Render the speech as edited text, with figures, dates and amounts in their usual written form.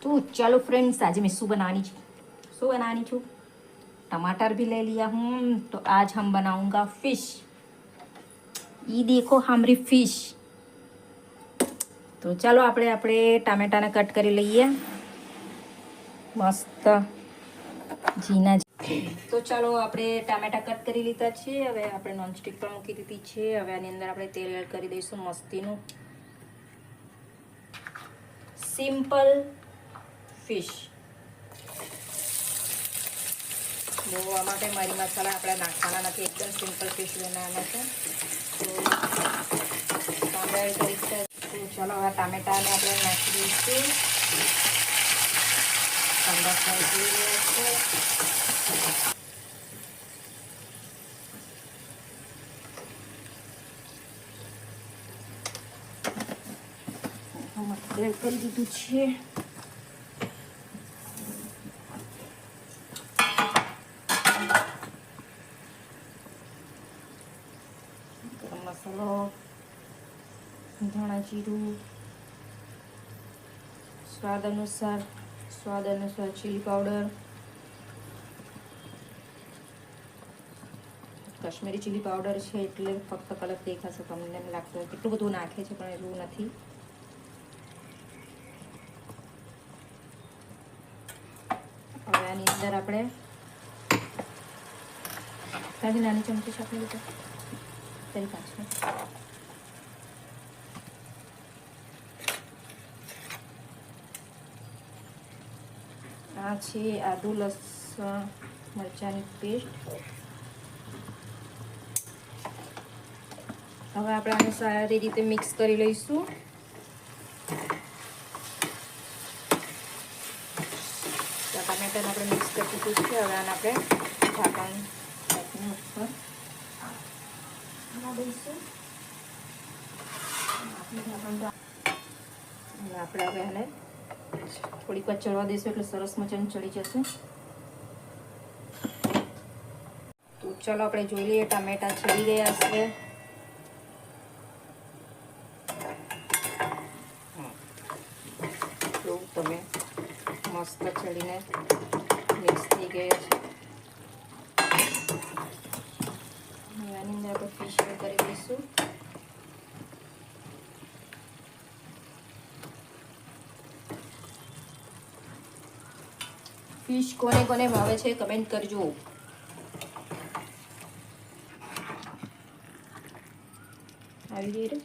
तो चलो फ्रेंड्स, आज मैं शू बनानी छू टमाटर भी ले लिया हूँ। तो आज हम बनाऊंगा फिश। ये देखो हमारी फिश। तो चलो આપણે ટામેટાને કટ કરી લઈએ મસ્ત ઝીણા। તો ચાલો આપણે ટામેટા કટ કરી લીધા છે। હવે આપણે નોનસ્ટિક પર મૂકી દીધી છે। હવે આની અંદર આપણે તેલ એડ કરી દઈશું મસ્તીનું। સિમ્પલ ફિશ બહુ આમાં કંઈ મરી મસાલા આપણે નાખવાના નથી, એકદમ સિમ્પલ ફિશ બનાવવાના છે। તો કાંદા એડ કરી દીધા। તો ચાલો હવે ટામેટાને આપણે નાખી દઈશું। કાંદા ફ્રાય થઈ રહ્યા છે। એડ કરી દીધું છે। ગરમ મસાલો, ધાણા જીરું, સ્વાદ અનુસાર chilli powder, Kashmiri chilli powder છે એટલે ફક્ત કલર દેખાશે તમને એમ લાગતું હોય કેટલું બધું નાખે છે, પણ એવું નથી। હવે આની અંદર આપણે તાજી નાની ચમચી આપી લીધો તેની પાછળ આ છે આદુ લસણ મરચાંની પેસ્ટ। હવે આપણે આને સારી રીતે મિક્સ કરી લઈશું। ટમેટાને આપણે મિક્સ કરી દીધું છે। હવે આને આપણે ઢાંકણ રાખીને ઉપર દઈશું। આપણે હવે આને થોડીક વાર ચડવા દઈશું એટલે સરસ મજાનું ચડી જશે। તો ચાલો આપણે જોઈ લઈએ ટામેટા ચડી ગયા છે। તો તમે મસ્ત ચડીને મિક્સ થઈ ગયા છે। આની અંદર આપણે ફિશ એડ કરી દઈશું। ફિશ કોને કોને ભાવે છે કમેન્ટ કરજો। આવી ગઈ રે।